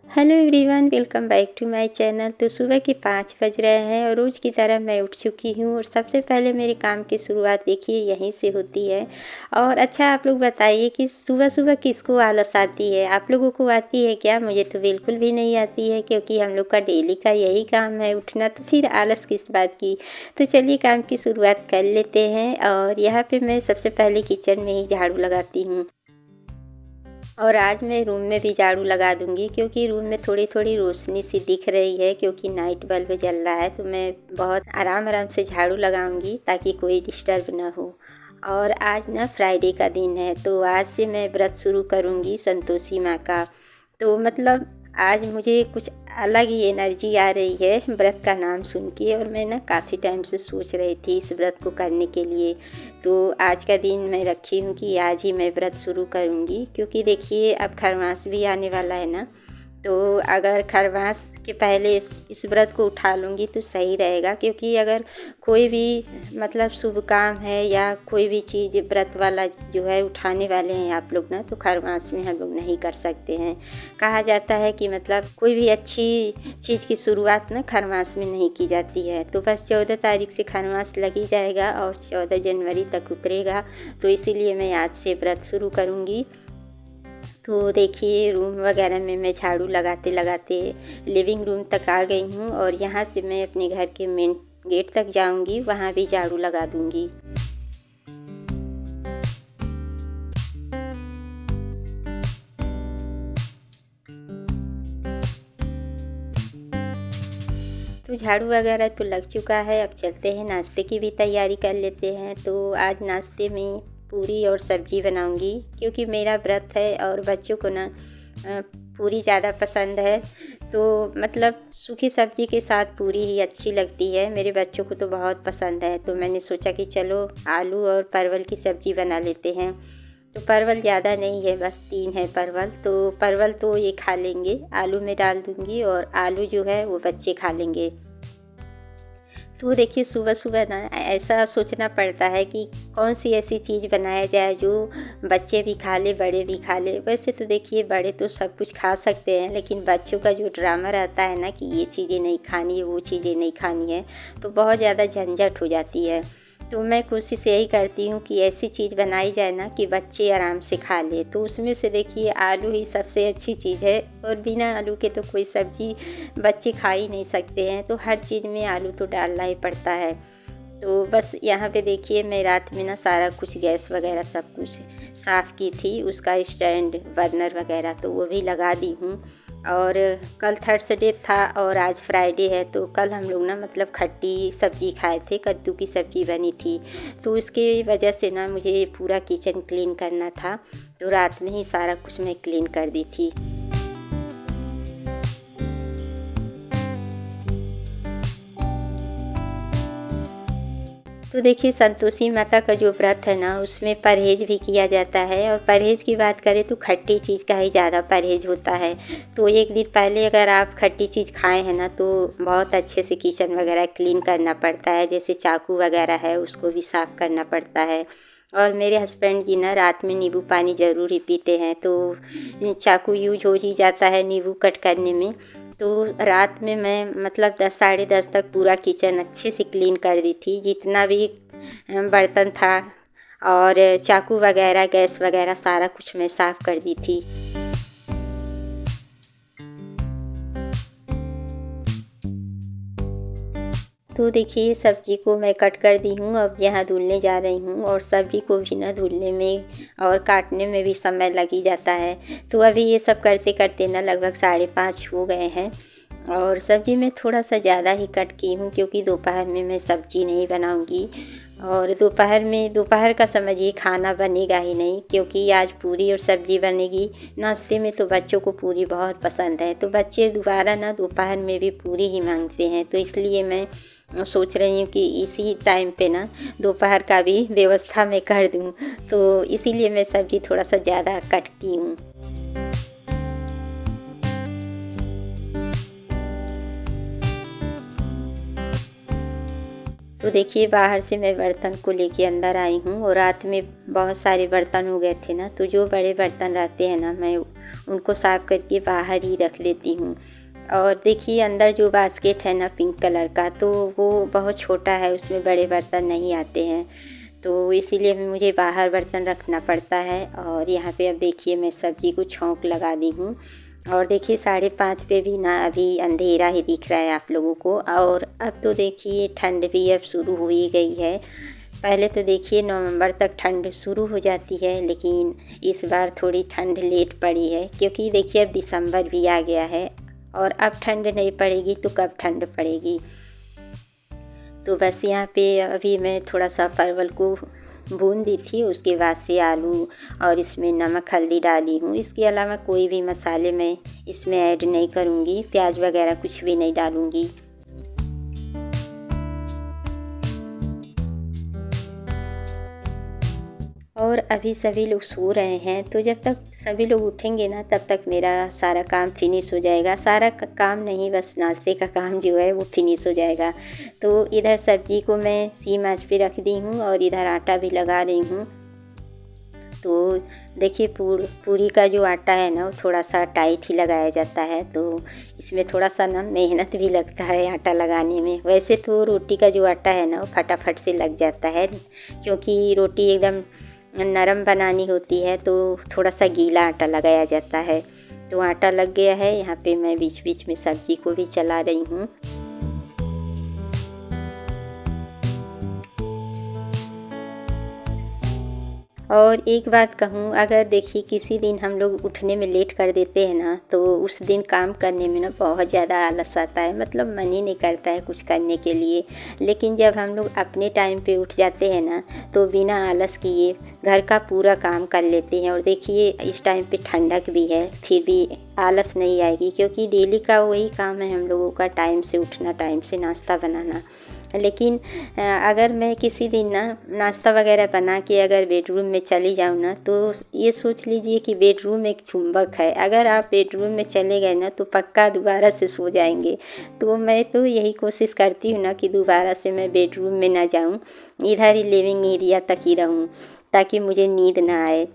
Hello everyone, welcome back to my channel. तो सुबह के 5 बज रहे हैं और रोज़ की तरह मैं उठ चुकी हूँ और सबसे पहले मेरे काम की शुरुआत देखिए यहीं से होती है। और अच्छा, आप लोग बताइए कि सुबह सुबह किसको आलस आती है? आप लोगों को आती है क्या? मुझे तो बिल्कुल भी नहीं आती है, क्योंकि हम लोग का डेली का यही काम है उठना, तो फिर आलस किस बात की। तो चलिए काम की शुरुआत कर लेते हैं। और यहाँ पर मैं सबसे पहले किचन में ही झाड़ू लगाती हूँ और आज मैं रूम में भी झाड़ू लगा दूंगी, क्योंकि रूम में थोड़ी थोड़ी रोशनी सी दिख रही है, क्योंकि नाइट बल्ब जल रहा है। तो मैं बहुत आराम आराम से झाड़ू लगाऊंगी ताकि कोई डिस्टर्ब ना हो। और आज ना फ्राइडे का दिन है, तो आज से मैं व्रत शुरू करूंगी संतोषी माँ का। तो मतलब आज मुझे कुछ अलग ही एनर्जी आ रही है व्रत का नाम सुन के। और मैं ना काफ़ी टाइम से सोच रही थी इस व्रत को करने के लिए। तो आज का दिन मैं रखी हूँ कि आज ही मैं व्रत शुरू करूँगी, क्योंकि देखिए अब खरवास भी आने वाला है ना। तो अगर खरवास के पहले इस व्रत को उठा लूँगी तो सही रहेगा, क्योंकि अगर कोई भी मतलब शुभ काम है या कोई भी चीज़ व्रत वाला जो है उठाने वाले हैं आप लोग ना, तो खरवास में हम लोग नहीं कर सकते हैं। कहा जाता है कि मतलब कोई भी अच्छी चीज़ की शुरुआत ना खरवास में नहीं की जाती है। तो बस 14 तारीख से खरवास लग ही जाएगा और 14 जनवरी तक उतरेगा। तो इसीलिए मैं आज से व्रत शुरू करूँगी। तो देखिए रूम वगैरह में मैं झाड़ू लगाते लगाते लिविंग रूम तक आ गई हूँ, और यहाँ से मैं अपने घर के मेन गेट तक जाऊँगी, वहाँ भी झाड़ू लगा दूँगी। तो झाड़ू वगैरह तो लग चुका है, अब चलते हैं नाश्ते की भी तैयारी कर लेते हैं। तो आज नाश्ते में पूरी और सब्ज़ी बनाऊंगी, क्योंकि मेरा व्रत है और बच्चों को ना पूरी ज़्यादा पसंद है। तो मतलब सूखी सब्ज़ी के साथ पूरी ही अच्छी लगती है, मेरे बच्चों को तो बहुत पसंद है। तो मैंने सोचा कि चलो आलू और परवल की सब्ज़ी बना लेते हैं। तो परवल ज़्यादा नहीं है, बस 3 है परवल। तो परवल तो ये खा लेंगे, आलू में डाल दूँगी, और आलू जो है वो बच्चे खा लेंगे। तो देखिए सुबह सुबह ना ऐसा सोचना पड़ता है कि कौन सी ऐसी चीज़ बनाया जाए जो बच्चे भी खा ले, बड़े भी खा ले। वैसे तो देखिए बड़े तो सब कुछ खा सकते हैं, लेकिन बच्चों का जो ड्रामा रहता है ना कि ये चीज़ें नहीं खानी है, वो चीज़ें नहीं खानी है, तो बहुत ज़्यादा झंझट हो जाती है। तो मैं कोशिश यही करती हूँ कि ऐसी चीज़ बनाई जाए ना कि बच्चे आराम से खा ले। तो उसमें से देखिए आलू ही सबसे अच्छी चीज़ है, और बिना आलू के तो कोई सब्ज़ी बच्चे खा ही नहीं सकते हैं। तो हर चीज़ में आलू तो डालना ही पड़ता है। तो बस यहाँ पे देखिए मैं रात में ना सारा कुछ गैस वगैरह सब कुछ साफ़ की थी, उसका स्टैंड बर्नर वगैरह तो वो भी लगा दी हूँ। और कल थर्सडे था और आज फ्राइडे है, तो कल हम लोग ना मतलब खट्टी सब्ज़ी खाए थे, कद्दू की सब्ज़ी बनी थी। तो इसकी वजह से ना मुझे पूरा किचन क्लीन करना था, तो रात में ही सारा कुछ मैं क्लीन कर दी थी। तो देखिए संतोषी माता का जो व्रत है ना, उसमें परहेज़ भी किया जाता है। और परहेज़ की बात करें तो खट्टी चीज़ का ही ज़्यादा परहेज़ होता है। तो एक दिन पहले अगर आप खट्टी चीज़ खाएं हैं ना, तो बहुत अच्छे से किचन वगैरह क्लीन करना पड़ता है। जैसे चाकू वगैरह है उसको भी साफ़ करना पड़ता है। और मेरे हस्बैंड जी ना रात में नींबू पानी ज़रूर ही पीते हैं, तो चाकू यूज हो ही जाता है नींबू कट करने में। तो रात में मैं मतलब 10 साढ़े 10 तक पूरा किचन अच्छे से क्लीन कर दी थी, जितना भी बर्तन था और चाकू वगैरह गैस वगैरह सारा कुछ मैं साफ़ कर दी थी। तो देखिए सब्ज़ी को मैं कट कर दी हूँ, अब यहाँ धुलने जा रही हूँ। और सब्ज़ी को भी ना धुलने में और काटने में भी समय लग ही जाता है। तो अभी ये सब करते करते ना लगभग 5:30 हो गए हैं। और सब्ज़ी में थोड़ा सा ज़्यादा ही कट की हूँ, क्योंकि दोपहर में मैं सब्ज़ी नहीं बनाऊँगी। और दोपहर का समझिए खाना बनेगा ही नहीं, क्योंकि आज पूरी और सब्ज़ी बनेगी। नाश्ते में तो बच्चों को पूरी बहुत पसंद है, तो बच्चे दोबारा ना दोपहर में भी पूरी ही मांगते हैं। तो इसलिए मैं सोच रही हूँ कि इसी टाइम पे ना दोपहर का भी व्यवस्था मैं कर दूँ। तो इसीलिए मैं सब्ज़ी थोड़ा सा ज़्यादा कट की हूँ। तो देखिए बाहर से मैं बर्तन को लेके अंदर आई हूँ, और रात में बहुत सारे बर्तन हो गए थे ना, तो जो बड़े बर्तन रहते हैं ना मैं उनको साफ़ करके बाहर ही रख लेती हूँ। और देखिए अंदर जो बास्केट है ना पिंक कलर का, तो वो बहुत छोटा है, उसमें बड़े बर्तन नहीं आते हैं, तो इसीलिए मुझे बाहर बर्तन रखना पड़ता है। और यहाँ पे अब देखिए मैं सब्ज़ी को छौंक लगा दी हूँ। और देखिए 5:30 पे भी ना अभी अंधेरा ही दिख रहा है आप लोगों को। और अब तो देखिए ठंड भी अब शुरू हो ही गई है। पहले तो देखिए नवंबर तक ठंड शुरू हो जाती है, लेकिन इस बार थोड़ी ठंड लेट पड़ी है, क्योंकि देखिए अब दिसंबर भी आ गया है और अब ठंड नहीं पड़ेगी तो कब ठंड पड़ेगी। तो बस यहाँ पे अभी मैं थोड़ा सा परवल को भून दी थी, उसके बाद से आलू और इसमें नमक हल्दी डाली हूँ। इसके अलावा कोई भी मसाले मैं इसमें ऐड नहीं करूँगी, प्याज वगैरह कुछ भी नहीं डालूँगी। और अभी सभी लोग सो रहे हैं, तो जब तक सभी लोग उठेंगे ना तब तक मेरा सारा काम फिनिश हो जाएगा। सारा काम नहीं, बस नाश्ते का काम जो है वो फिनिश हो जाएगा। तो इधर सब्जी को मैं सीम आंच पे रख दी हूँ और इधर आटा भी लगा रही हूँ। तो देखिए पूरी का जो आटा है ना वो थोड़ा सा टाइट ही लगाया जाता है, तो इसमें थोड़ा सा ना मेहनत भी लगता है आटा लगाने में। वैसे तो रोटी का जो आटा है ना वो फटाफट से लग जाता है, क्योंकि रोटी एकदम नरम बनानी होती है, तो थोड़ा सा गीला आटा लगाया जाता है। तो आटा लग गया है। यहाँ पे मैं बीच बीच में सब्जी को भी चला रही हूँ। और एक बात कहूँ, अगर देखिए किसी दिन हम लोग उठने में लेट कर देते हैं ना, तो उस दिन काम करने में ना बहुत ज़्यादा आलस आता है, मतलब मन ही नहीं करता है कुछ करने के लिए। लेकिन जब हम लोग अपने टाइम पे उठ जाते हैं ना, तो बिना आलस किए घर का पूरा काम कर लेते हैं। और देखिए इस टाइम पे ठंडक भी है, फिर भी आलस नहीं आएगी, क्योंकि डेली का वही काम है हम लोगों का, टाइम से उठना, टाइम से नाश्ता बनाना। लेकिन अगर मैं किसी दिन ना नाश्ता वगैरह बना के अगर बेडरूम में चली जाऊँ ना, तो ये सोच लीजिए कि बेडरूम एक चुंबक है। अगर आप बेडरूम में चले गए ना तो पक्का दोबारा से सो जाएंगे। तो मैं तो यही कोशिश करती हूँ ना कि दोबारा से मैं बेडरूम में ना जाऊँ, इधर ही लिविंग एरिया तक ही रहूँ, ताकि मुझे नींद ना आए।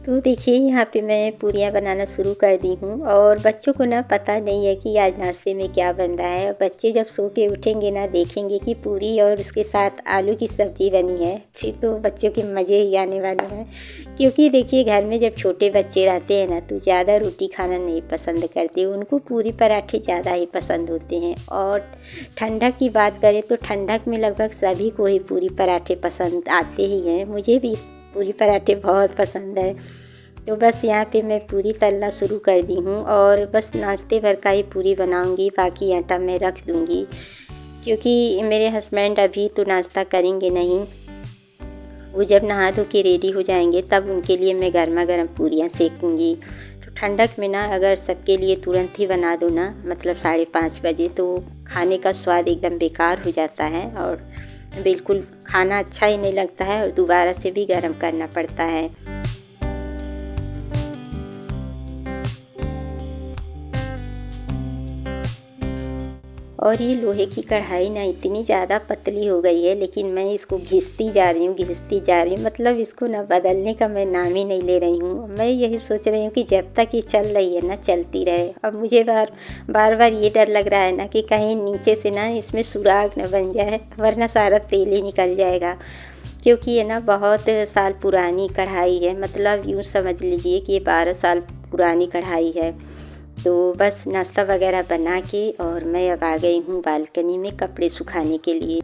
तो देखिए यहाँ पे मैं पूरियाँ बनाना शुरू कर दी हूँ। और बच्चों को ना पता नहीं है कि आज नाश्ते में क्या बन रहा है। बच्चे जब सो के उठेंगे ना, देखेंगे कि पूरी और उसके साथ आलू की सब्ज़ी बनी है, फिर तो बच्चों के मज़े ही आने वाले हैं। क्योंकि देखिए घर में जब छोटे बच्चे रहते हैं ना, तो ज़्यादा रोटी खाना नहीं पसंद करते, उनको पूरी पराठे ज़्यादा ही पसंद होते हैं। और ठंडक की बात करें तो ठंडक में लगभग सभी को ही पूरी पराठे पसंद आते ही हैं। मुझे भी पूरी पराठे बहुत पसंद है। तो बस यहाँ पे मैं पूरी तलना शुरू कर दी हूँ, और बस नाश्ते भर का ही पूरी बनाऊँगी, बाकी आटा मैं रख दूँगी, क्योंकि मेरे हस्बैंड अभी तो नाश्ता करेंगे नहीं। वो जब नहा धो के रेडी हो जाएंगे तब उनके लिए मैं गर्मा गर्म पूरियाँ सेकूँगी। तो ठंडक में ना अगर सबके लिए तुरंत ही बना दो ना, मतलब 5:30 बजे, तो खाने का स्वाद एकदम बेकार हो जाता है और बिल्कुल खाना अच्छा ही नहीं लगता है, और दोबारा से भी गर्म करना पड़ता है। और ये लोहे की कढ़ाई ना इतनी ज़्यादा पतली हो गई है, लेकिन मैं इसको घिसती जा रही हूँ, मतलब इसको ना बदलने का मैं नाम ही नहीं ले रही हूँ। मैं यही सोच रही हूँ कि जब तक ये चल रही है ना, चलती रहे। अब मुझे बार बार ये डर लग रहा है ना कि कहीं नीचे से ना इसमें सुराग न बन जाए, वरना सारा तेल ही निकल जाएगा। क्योंकि ये ना बहुत साल पुरानी कढ़ाई है, मतलब यूँ समझ लीजिए कि ये 12 साल पुरानी कढ़ाई है। तो बस नाश्ता वगैरह बना के और मैं अब आ गई हूँ बालकनी में कपड़े सुखाने के लिए।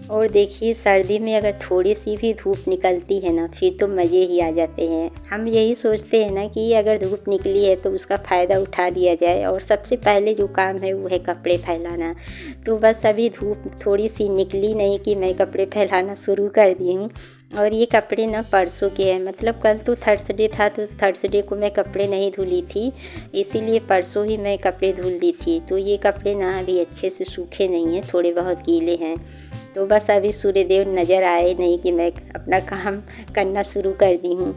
और देखिए सर्दी में अगर थोड़ी सी भी धूप निकलती है ना, फिर तो मज़े ही आ जाते हैं। हम यही सोचते हैं ना कि अगर धूप निकली है तो उसका फ़ायदा उठा लिया जाए, और सबसे पहले जो काम है वो है कपड़े फैलाना। तो बस अभी धूप थोड़ी सी निकली नहीं कि मैं कपड़े फैलाना शुरू कर दी हूँ। और ये कपड़े ना परसों के हैं, मतलब कल तो थर्सडे था, तो थर्सडे को मैं कपड़े नहीं धुली थी, इसीलिए परसों ही मैं कपड़े धुल दी थी। तो ये कपड़े ना अभी अच्छे से सूखे नहीं हैं, थोड़े बहुत गीले हैं। तो बस अभी सूर्यदेव नज़र आए नहीं कि मैं अपना काम करना शुरू कर दी हूँ।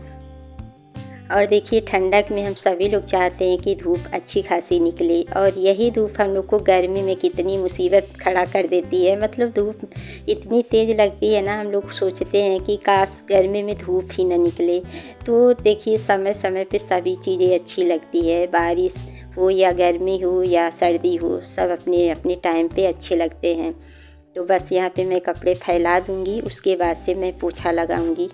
और देखिए ठंडक में हम सभी लोग चाहते हैं कि धूप अच्छी खासी निकले, और यही धूप हम लोग को गर्मी में कितनी मुसीबत खड़ा कर देती है। मतलब धूप इतनी तेज़ लगती है ना, हम लोग सोचते हैं कि काश गर्मी में धूप ही ना निकले। तो देखिए समय समय पे सभी चीज़ें अच्छी लगती है, बारिश हो या गर्मी हो या सर्दी हो, सब अपने अपने टाइम पे अच्छे लगते हैं। तो बस यहाँ पे मैं कपड़े फैला दूँगी, उसके बाद से मैं पोछा लगाऊँगी।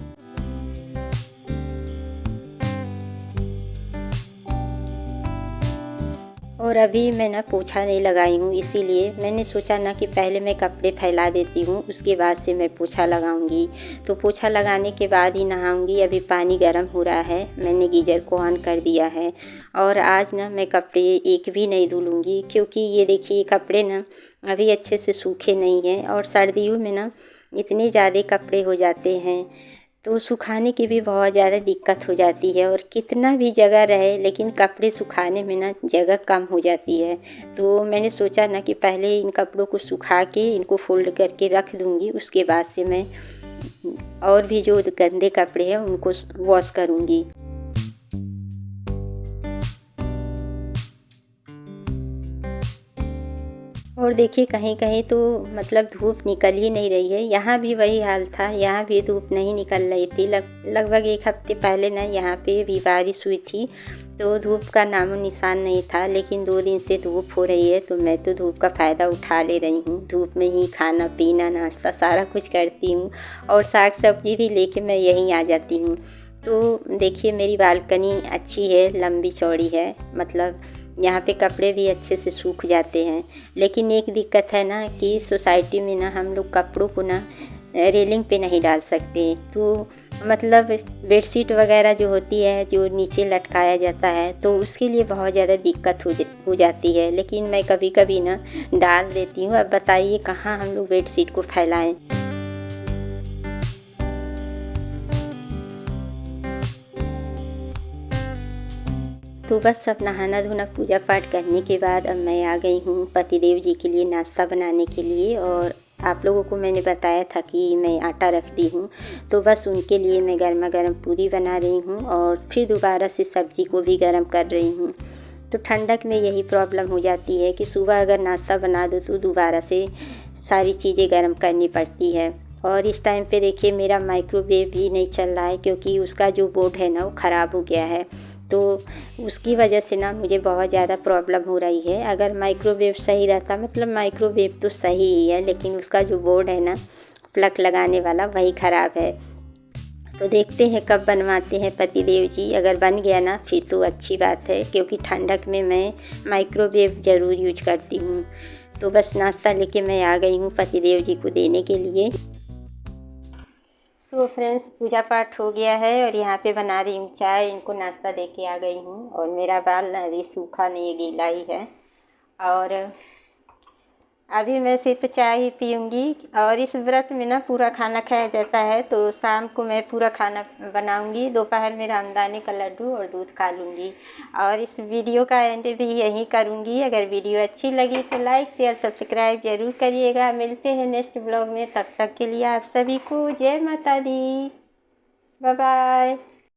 और अभी मैं ना पोछा नहीं लगाई हूँ, इसीलिए मैंने सोचा ना कि पहले मैं कपड़े फैला देती हूँ, उसके बाद से मैं पोछा लगाऊंगी। तो पोछा लगाने के बाद ही नहाऊंगी। अभी पानी गर्म हो रहा है, मैंने गीज़र को ऑन कर दिया है। और आज ना मैं कपड़े एक भी नहीं धुलूँगी, क्योंकि ये देखिए कपड़े ना अभी अच्छे से सूखे नहीं हैं, और सर्दियों में ना इतने ज़्यादा कपड़े हो जाते हैं तो सुखाने की भी बहुत ज़्यादा दिक्कत हो जाती है। और कितना भी जगह रहे लेकिन कपड़े सुखाने में ना जगह कम हो जाती है। तो मैंने सोचा ना कि पहले इन कपड़ों को सुखा के इनको फोल्ड करके रख दूँगी, उसके बाद से मैं और भी जो गंदे कपड़े हैं उनको वॉश करूँगी। और देखिए कहीं कहीं तो मतलब धूप निकल ही नहीं रही है। यहाँ भी वही हाल था, यहाँ भी धूप नहीं निकल रही थी। लगभग एक हफ्ते पहले ना यहाँ पे भी बारिश हुई थी, तो धूप का नामो निशान नहीं था। लेकिन 2 दिन से धूप हो रही है, तो मैं तो धूप का फ़ायदा उठा ले रही हूँ। धूप में ही खाना पीना नाश्ता सारा कुछ करती हूँ, और साग सब्जी भी लेके मैं यहीं आ जाती हूँ। तो देखिए मेरी बालकनी अच्छी है, लंबी चौड़ी है, मतलब यहाँ पे कपड़े भी अच्छे से सूख जाते हैं। लेकिन एक दिक्कत है ना कि सोसाइटी में ना हम लोग कपड़ों को ना रेलिंग पे नहीं डाल सकते। तो मतलब बेडशीट वगैरह जो होती है, जो नीचे लटकाया जाता है, तो उसके लिए बहुत ज़्यादा दिक्कत हो जाती है। लेकिन मैं कभी कभी ना डाल देती हूँ। अब बताइए कहाँ हम लोग बेडशीट को फैलाएं। तो बस सब नहाना धोना पूजा पाठ करने के बाद अब मैं आ गई हूँ पतिदेव जी के लिए नाश्ता बनाने के लिए। और आप लोगों को मैंने बताया था कि मैं आटा रखती हूँ, तो बस उनके लिए मैं गर्मा गर्म पूरी बना रही हूँ, और फिर दोबारा से सब्ज़ी को भी गर्म कर रही हूँ। तो ठंडक में यही प्रॉब्लम हो जाती है कि सुबह अगर नाश्ता बना दो तो दोबारा से सारी चीज़ें गर्म करनी पड़ती है। और इस टाइम पे देखिए मेरा माइक्रोवेव भी नहीं चल रहा है, क्योंकि उसका जो बोर्ड है ना वो ख़राब हो गया है। तो उसकी वजह से ना मुझे बहुत ज़्यादा प्रॉब्लम हो रही है। अगर माइक्रोवेव सही रहता, मतलब माइक्रोवेव तो सही ही है, लेकिन उसका जो बोर्ड है ना प्लग लगाने वाला वही ख़राब है। तो देखते हैं कब बनवाते हैं पतिदेव जी। अगर बन गया ना फिर तो अच्छी बात है, क्योंकि ठंडक में मैं माइक्रोवेव ज़रूर यूज करती हूँ। तो बस नाश्ता लेके मैं आ गई हूँ पतिदेव जी को देने के लिए। सो फ्रेंड्स, पूजा पाठ हो गया है और यहाँ पे बना रही हूँ चाय। इनको नाश्ता दे के आ गई हूँ, और मेरा बाल ना अभी सूखा नहीं है, गीला ही है। और अभी मैं सिर्फ चाय ही पीऊँगी। और इस व्रत में ना पूरा खाना खाया जाता है, तो शाम को मैं पूरा खाना बनाऊँगी। दोपहर में रामदाने का लड्डू और दूध खा लूँगी। और इस वीडियो का एंड भी यहीं करूँगी। अगर वीडियो अच्छी लगी तो लाइक शेयर सब्सक्राइब ज़रूर करिएगा। मिलते हैं नेक्स्ट ब्लॉग में, तब तक के लिए आप सभी को जय माता दी, बाय बाय।